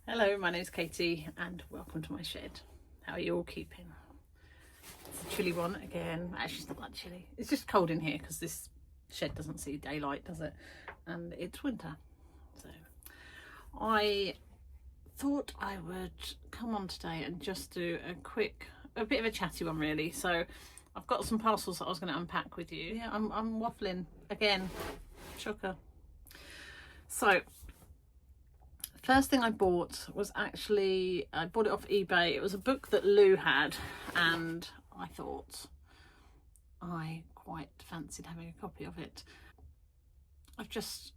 Hello, my name's Katie and welcome to my shed. How are you all keeping? It's a chilly one again. Actually, it's not that chilly. It's just cold in here because this shed doesn't see daylight, does it? And it's winter. So I thought I would come on today and just do a bit of a chatty one really. So I've got some parcels that I was going to unpack with you. Yeah, I'm waffling again. Shocker. So first thing I bought was I bought it off eBay. It was a book that Lou had and I thought I quite fancied having a copy of it. I'm just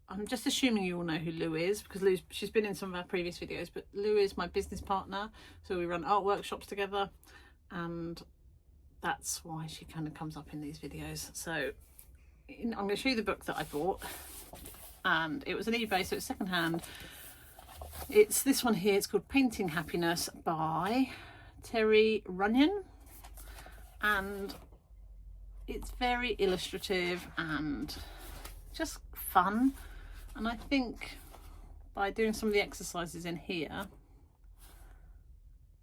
assuming you all know who Lou is because she's been in some of our previous videos, but Lou is my business partner. So we run art workshops together and that's why she kind of comes up in these videos. So I'm going to show you the book that I bought and it was an eBay, so it's secondhand. It's this one here. It's called Painting Happiness by Terry Runyon and it's very illustrative and just fun, and I think by doing some of the exercises in here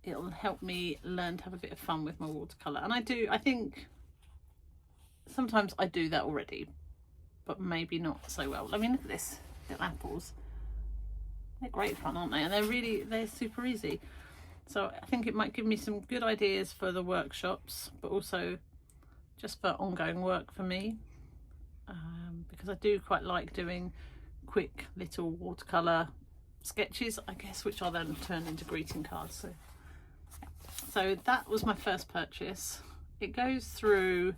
it'll help me learn to have a bit of fun with my watercolour. And I think sometimes I do that already, but maybe not so well. I mean, look at this, little apples. They're great fun, aren't they? And they're super easy. So I think it might give me some good ideas for the workshops, but also just for ongoing work for me. Because I do quite like doing quick little watercolour sketches, I guess, which I'll then turn into greeting cards. So that was my first purchase. It goes through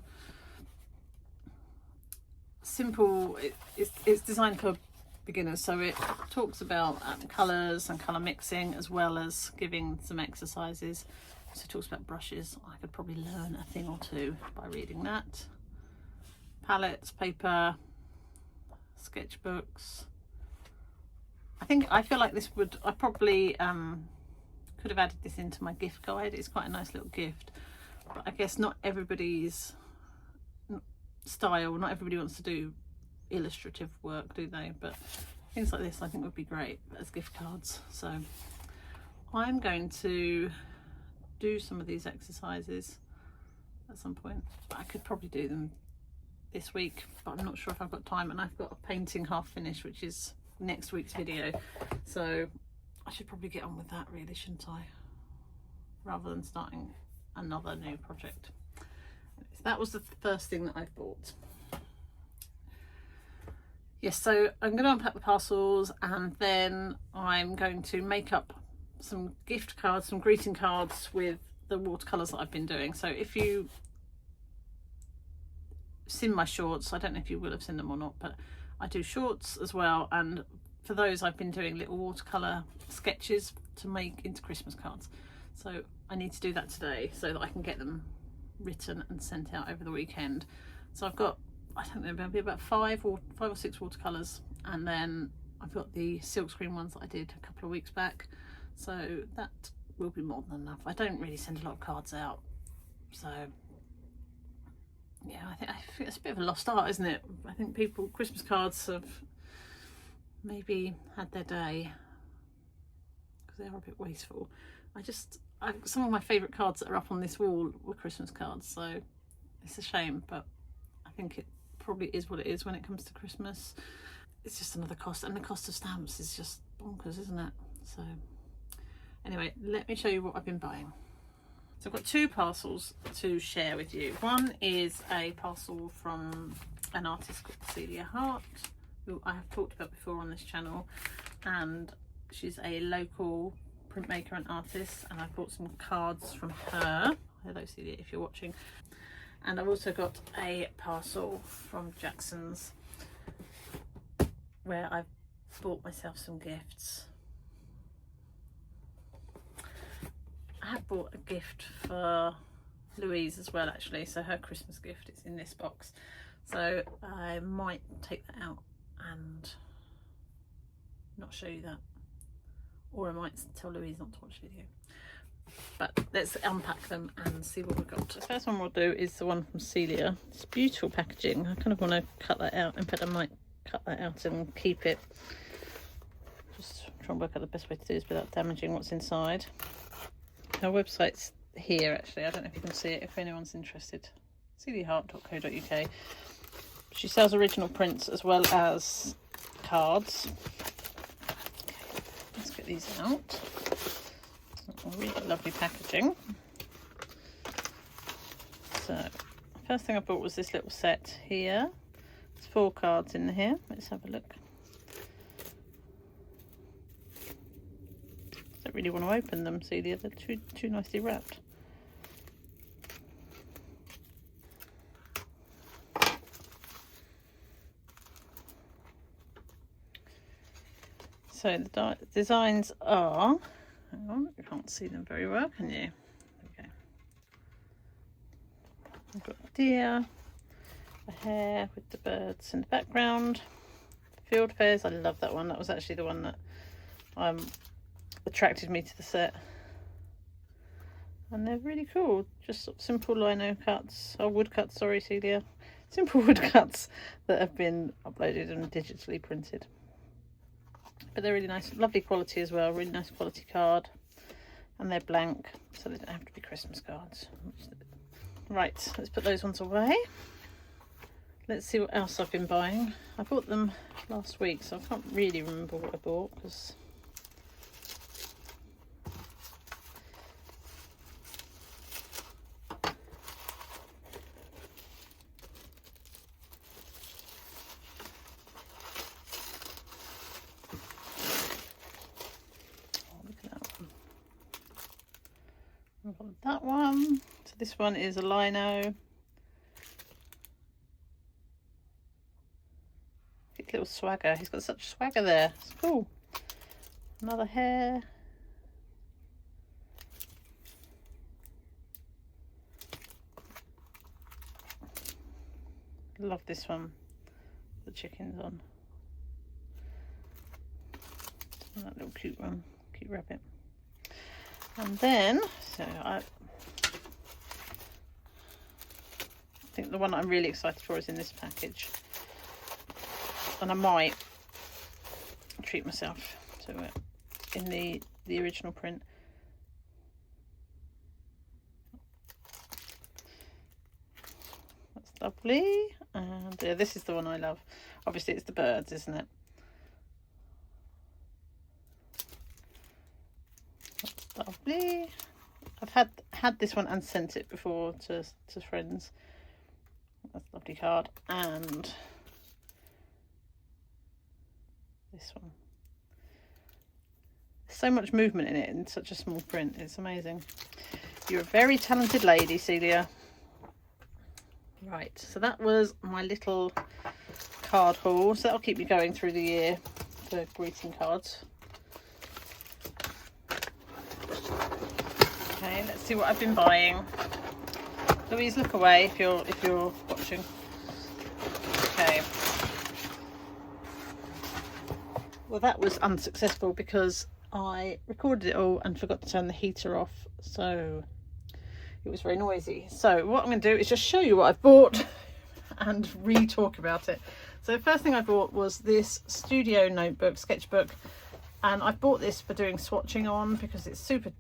simple, it's designed for beginners, so it talks about colours and colour mixing as well as giving some exercises. So it talks about brushes. I could probably learn a thing or two by reading that. Palettes, paper, sketchbooks. I feel like I probably could have added this into my gift guide. It's quite a nice little gift, but I guess not everybody's style, not everybody wants to do illustrative work, do they? But things like this I think would be great as gift cards. So I'm going to do some of these exercises at some point. I could probably do them this week, but I'm not sure if I've got time, and I've got a painting half finished which is next week's video, so I should probably get on with that really, shouldn't I, rather than starting another new project. So that was the first thing that I've bought. Yes, so I'm going to unpack the parcels and then I'm going to make up some gift cards, some greeting cards with the watercolours that I've been doing. So if you've seen my shorts, I don't know if you will have seen them or not, but I do shorts as well, and for those I've been doing little watercolour sketches to make into Christmas cards. So I need to do that today so that I can get them written and sent out over the weekend. So I've got, I don't know, maybe about five or six watercolours, and then I've got the silkscreen ones that I did a couple of weeks back, so that will be more than enough. I don't really send a lot of cards out, so yeah, I think it's a bit of a lost art, isn't it? I think Christmas cards have maybe had their day because they are a bit wasteful. Some of my favourite cards that are up on this wall were Christmas cards, so it's a shame, but I think it probably is what it is when it comes to Christmas. It's just another cost, and the cost of stamps is just bonkers, isn't it? So anyway, let me show you what I've been buying. So I've got two parcels to share with you. One is a parcel from an artist called Celia Hart, who I have talked about before on this channel, and she's a local printmaker and artist, and I've bought some cards from her. Hello Celia, if you're watching. And I've also got a parcel from Jackson's where I've bought myself some gifts. I have bought a gift for Louise as well, actually, so her Christmas gift is in this box. So I might take that out and not show you that, or I might tell Louise not to watch the video. But let's unpack them and see what we've got. The first one we'll do is the one from Celia. It's beautiful packaging. I kind of want to cut that out. In fact, I might cut that out and keep it. Just trying to work out the best way to do this without damaging what's inside. Her website's here actually, I don't know if you can see it if anyone's interested. celiahart.co.uk. She sells original prints as well as cards. Okay, let's get these out. Really lovely packaging. So first thing I bought was this little set here. There's 4 cards in here. Let's have a look. I don't really want to open them, Celia. They're too nicely wrapped. So the designs are, hang on, you can't see them very well, can you? Okay. I've got a deer, a hare with the birds in the background. Field fairs, I love that one. That was actually the one that attracted me to the set. And they're really cool. Just sort of simple lino cuts, or wood cuts, sorry Celia. Simple wood cuts that have been uploaded and digitally printed. But they're really nice, lovely quality as well, really nice quality card. And they're blank, so they don't have to be Christmas cards. Right, let's put those ones away. Let's see what else I've been buying. I bought them last week, so I can't really remember what I bought because that one. So this one is a lino. Little swagger. He's got such swagger there. It's cool. Another hare. Love this one. The chickens on. And that little cute one. Cute rabbit. And then, so I think the one I'm really excited for is in this package. And I might treat myself to it in the original print. That's lovely. And yeah, this is the one I love. Obviously it's the birds, isn't it? That's lovely. I've had this one and sent it before to friends. That's a lovely card. And this one. So much movement in it in such a small print. It's amazing. You're a very talented lady, Celia. Right, so that was my little card haul. So that'll keep me going through the year for greeting cards. Okay, let's see what I've been buying. Louise, look away if you're watching. Okay. Well, that was unsuccessful because I recorded it all and forgot to turn the heater off, so it was very noisy. So what I'm going to do is just show you what I've bought and re-talk about it. So the first thing I bought was this studio notebook, sketchbook, and I bought this for doing swatching on because it's super,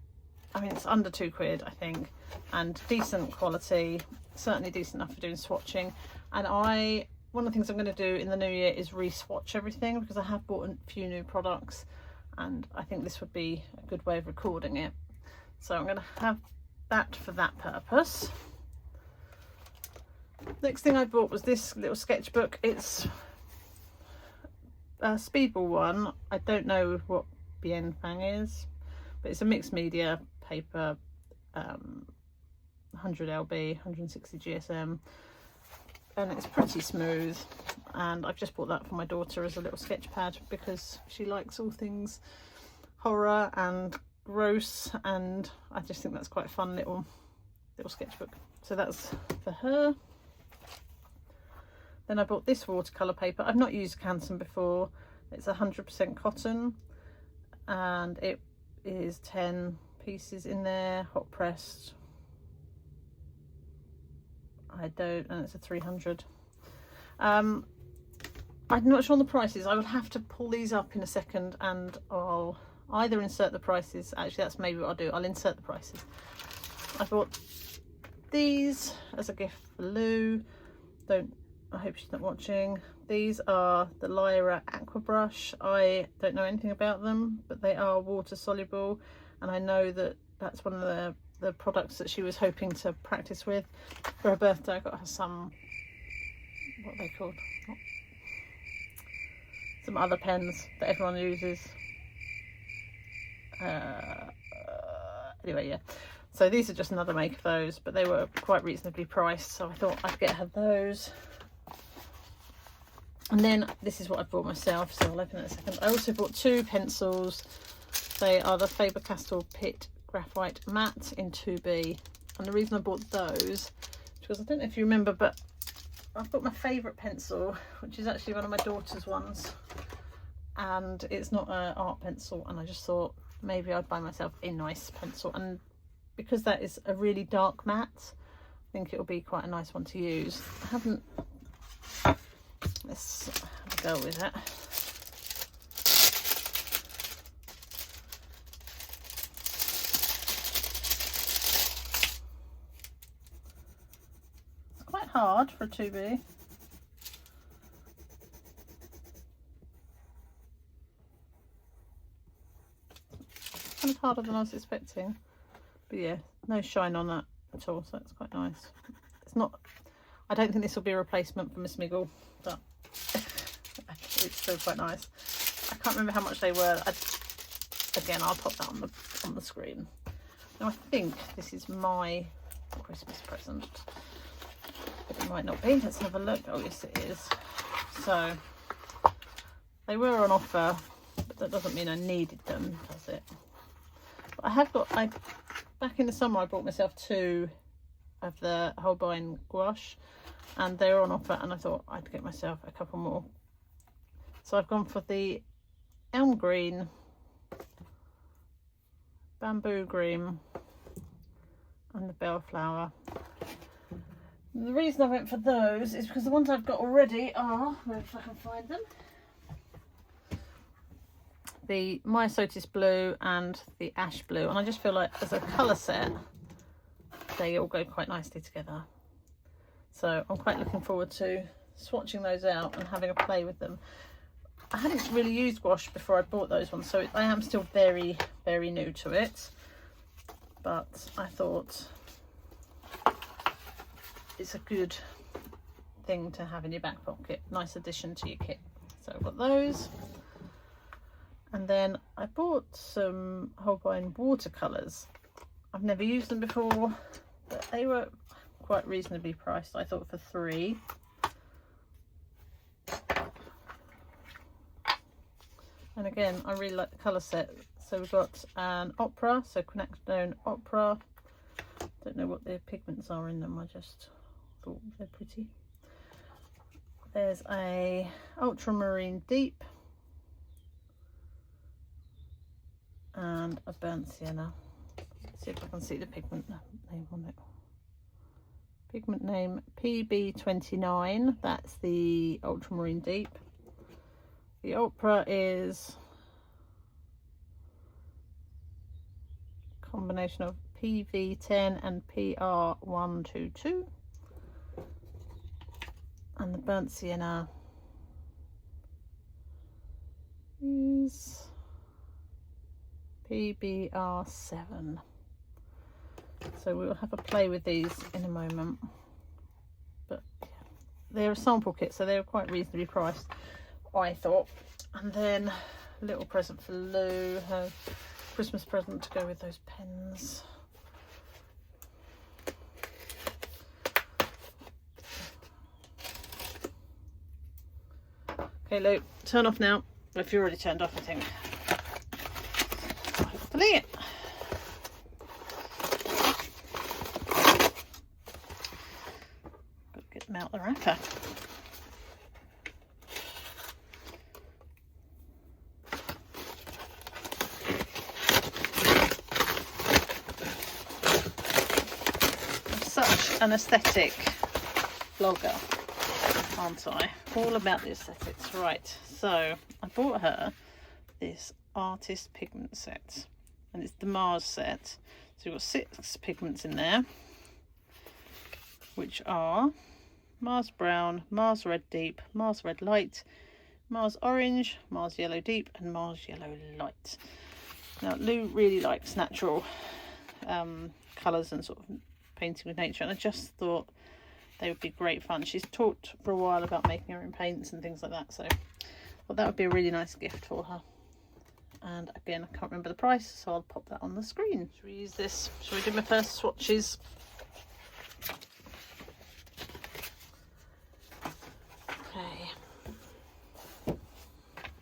I mean, it's under £2, I think, and decent quality, certainly decent enough for doing swatching. And one of the things I'm going to do in the new year is re-swatch everything because I have bought a few new products and I think this would be a good way of recording it. So I'm going to have that for that purpose. Next thing I bought was this little sketchbook. It's a Speedball one. I don't know what Bien Fang is, but it's a mixed media paper, 100 lb, 160 GSM. And it's pretty smooth, and I've just bought that for my daughter as a little sketch pad because she likes all things horror and gross, and I just think that's quite a fun little sketchbook. So that's for her. Then I bought this watercolour paper. I've not used Canson before. It's 100% cotton and it is 10 pieces in there, hot pressed. And it's a 300. I'm not sure on the prices. I will have to pull these up in a second and I'll either insert the prices. Actually, that's maybe what I'll do. I'll insert the prices. I bought these as a gift for Lou. I hope she's not watching. These are the Lyra Aqua Brush. I don't know anything about them, but they are water soluble, and I know that that's one of the products that she was hoping to practice with. For her birthday, I got her some, what are they called? Some other pens that everyone uses. Anyway, yeah. So these are just another make of those, but they were quite reasonably priced, so I thought I'd get her those. And then this is what I bought myself, so I'll open it in a second. I also bought 2 pencils. They are the Faber-Castell Pitt Graphite Matte in 2B. And the reason I bought those is because I don't know if you remember, but I've got my favourite pencil, which is actually one of my daughter's ones. And it's not an art pencil, and I just thought maybe I'd buy myself a nice pencil. And because that is a really dark matte, I think it'll be quite a nice one to use. I haven't... Let's have a go with it. It's quite hard for a 2B. Kind of harder than I was expecting. But yeah, no shine on that at all, so that's quite nice. It's not... I don't think this will be a replacement for Miss Miggle, but it's still quite nice. I can't remember how much they were. Again, I'll pop that on the screen. Now I think this is my Christmas present, but it might not be. Let's have a look. Oh yes, it is. So they were on offer, but that doesn't mean I needed them, does it? But I have got. Back in the summer, I bought myself 2 of the Holbein gouache, and they were on offer, and I thought I'd get myself a couple more. So I've gone for the Elm Green, Bamboo Green, and the Bellflower. And the reason I went for those is because the ones I've got already are, if I can find them, the Myosotis Blue and the Ash Blue, and I just feel like as a colour set they all go quite nicely together. So I'm quite looking forward to swatching those out and having a play with them. I hadn't really used gouache before I bought those ones, so I am still very, very new to it. But I thought it's a good thing to have in your back pocket. Nice addition to your kit. So I've got those. And then I bought some Holbein watercolours. I've never used them before, but they were quite reasonably priced, I thought, for 3. And again, I really like the colour set. So we've got an Opera, so Quinacridone Opera. Don't know what the pigments are in them, I just thought they're pretty. There's a Ultramarine Deep and a Burnt Sienna. Let's see if I can see the pigment name on it. Pigment name PB29, that's the Ultramarine Deep. The Opera is a combination of PV10 and PR122. And the Burnt Sienna is PBR7. So we'll have a play with these in a moment. But yeah, they're a sample kit, so they're quite reasonably priced, I thought. And then a little present for Lou, her Christmas present to go with those pens. Okay, Lou, turn off now. If you're already turned off, I think. Hopefully. Got to get them out the wrapper. I'm such an aesthetic vlogger. aren't I? All about the aesthetics. Right, so I bought her this artist pigment set, and it's the Mars set. So we've got 6 pigments in there, which are Mars Brown, Mars Red Deep, Mars Red Light, Mars Orange, Mars Yellow Deep, and Mars Yellow Light. Now Lou really likes natural colours and sort of painting with nature, and I just thought they would be great fun. She's talked for a while about making her own paints and things like that, so I thought that would be a really nice gift for her. And again, I can't remember the price, so I'll pop that on the screen. Should we use this? Shall we do my first swatches?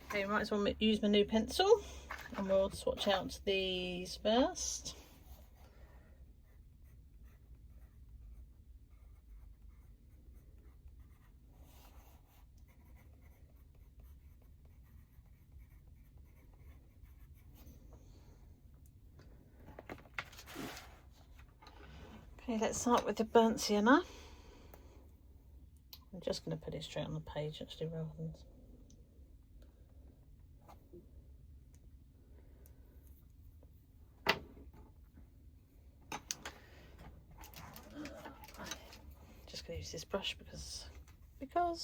Okay, might as well use my new pencil, and we'll swatch out these first. Okay, let's start with the burnt sienna. I'm just going to put it straight on the page actually, rather than... Just going to use this brush because I can't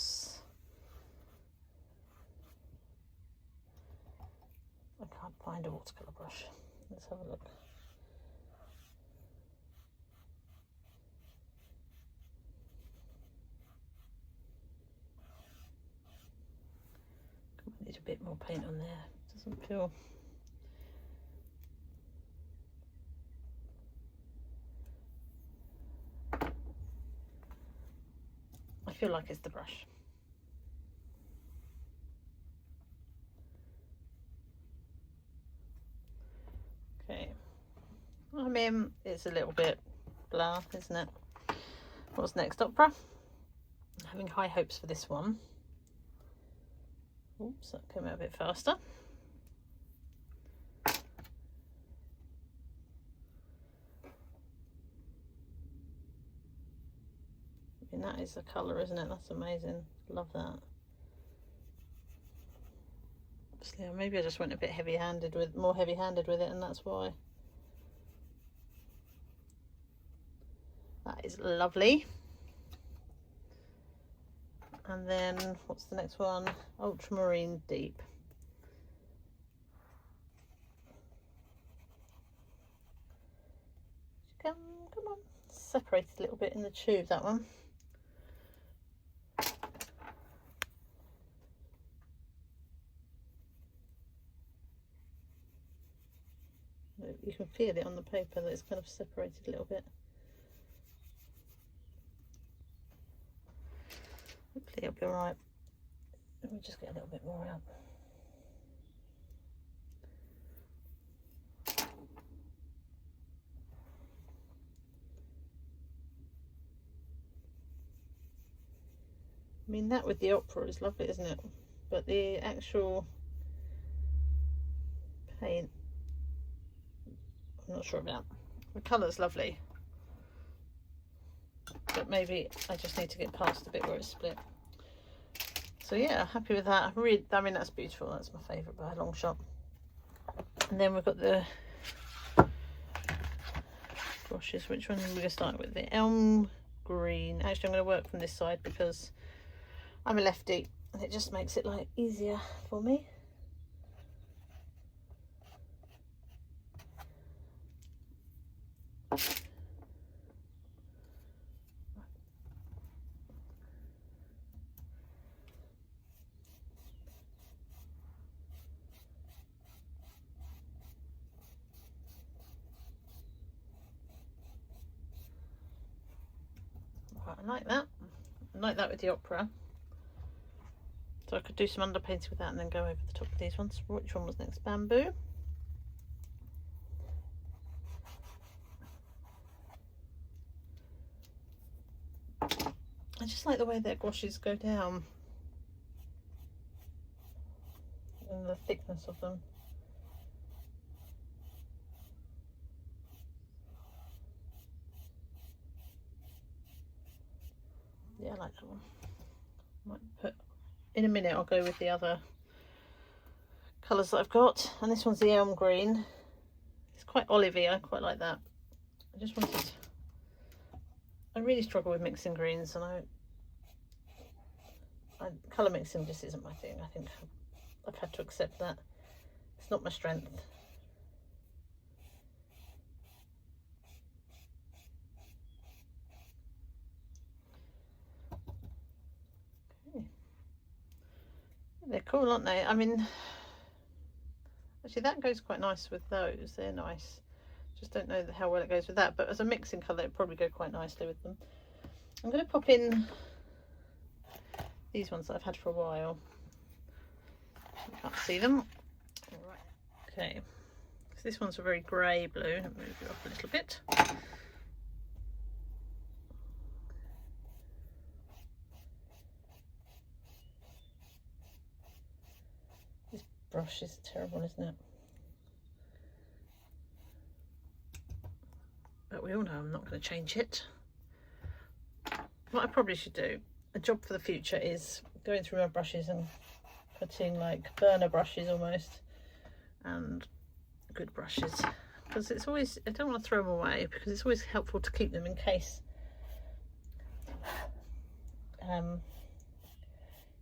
find a watercolour brush. Let's have a look. I need a bit more paint on there. Doesn't feel... I feel like it's the brush. Okay. I mean, it's a little bit blah, isn't it? What's next, Opera? I'm having high hopes for this one. Oops, that came out a bit faster. I mean, that is the colour, isn't it? That's amazing. Love that. Obviously, maybe I just went a bit heavy-handed with, more heavy-handed with it, and that's why. That is lovely. And then, what's the next one? Ultramarine Deep. Come on. Separated a little bit in the tube, that one. You can feel it on the paper that it's kind of separated a little bit. Hopefully it'll be alright. Let me just get a little bit more out. I mean, that with the opera is lovely, isn't it? But the actual paint, I'm not sure about. The colour's lovely, but maybe I just need to get past the bit where it's split. So yeah, happy with that. I mean, that's beautiful. That's my favourite by a long shot. And then we've got the brushes. Which one are we going to start with? The Elm Green. Actually, I'm going to work from this side because I'm a lefty and it just makes it like easier for me. Right, I like that. I like that with the opera. So I could do some underpainting with that and then go over the top of these ones. Which one was next? Bamboo. I just like the way their gouaches go down and the thickness of them. Yeah, I like that one. Might put, in a minute I'll go with the other colours that I've got, and this one's the elm green. It's quite olivey, I quite like that. I really struggle with mixing greens, and colour mixing just isn't my thing. I think I've had to accept that. It's not my strength. Okay. They're cool, aren't they? I mean, actually that goes quite nice with those. They're nice. Just don't know how well it goes with that, but as a mixing colour it'd probably go quite nicely with them. I'm going to pop in these ones that I've had for a while. You can't see them. Right. Okay, so this one's a very grey blue. I'll move it up a little bit. This brush is terrible, isn't it? But we all know I'm not going to change it. What I probably should do, a job for the future, is going through my brushes and putting like burner brushes almost, and good brushes, because it's always, I don't want to throw them away, because it's always helpful to keep them in case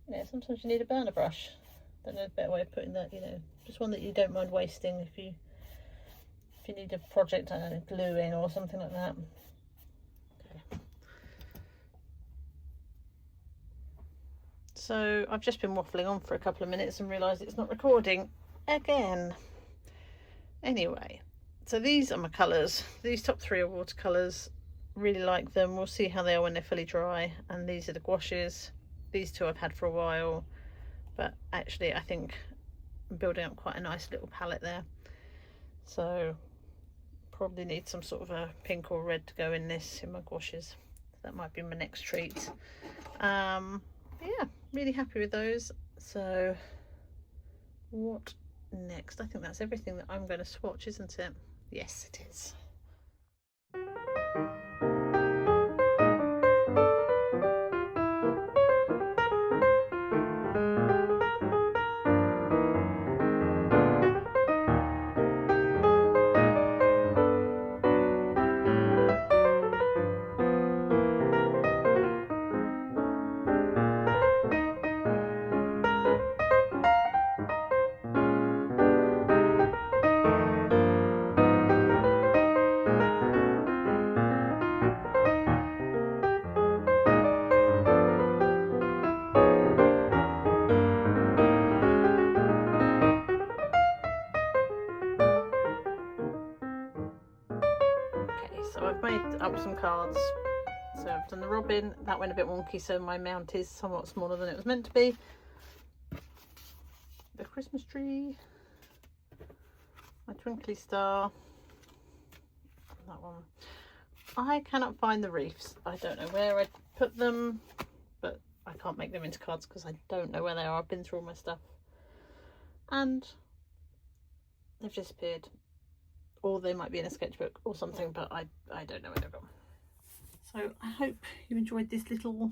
you know, sometimes you need a burner brush. I don't know a better way of putting that, you know, just one that you don't mind wasting if you need a project, I don't know, gluing or something like that. Okay. So I've just been waffling on for a couple of minutes and realised it's not recording again. Anyway, so these are my colours. These top three are watercolours. Really like them. We'll see how they are when they're fully dry. And these are the gouaches. These two I've had for a while, but actually I think I'm building up quite a nice little palette there. So probably need some sort of a pink or red to go in this, in my gouaches. That might be my next treat. Yeah, really happy with those. So what next? I think that's everything that I'm going to swatch, isn't it? Yes, it is. So I've made up some cards. So I've done the robin, that went a bit wonky, so my mount is somewhat smaller than it was meant to be. The Christmas tree, my twinkly star, that one. I cannot find the reefs. I don't know where I put them, but I can't make them into cards because I don't know where they are. I've been through all my stuff and they've disappeared. Or they might be in a sketchbook or something, but I don't know where they've gone. So I hope you enjoyed this little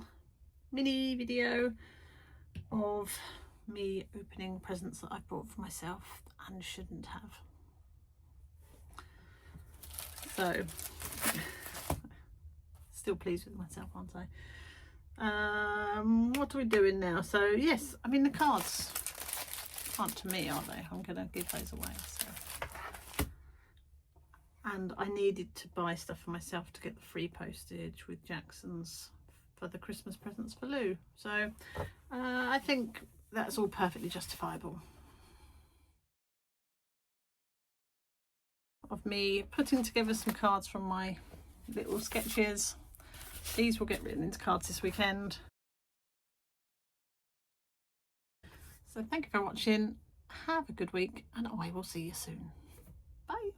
mini video of me opening presents that I bought for myself and shouldn't have. So still pleased with myself, aren't I? What are we doing now? So yes, I mean the cards aren't to me, are they? I'm gonna give those away. So. And I needed to buy stuff for myself to get the free postage with Jackson's for the Christmas presents for Lou. So I think that's all perfectly justifiable. Of me putting together some cards from my little sketches. These will get written into cards this weekend. So thank you for watching. Have a good week and I will see you soon. Bye.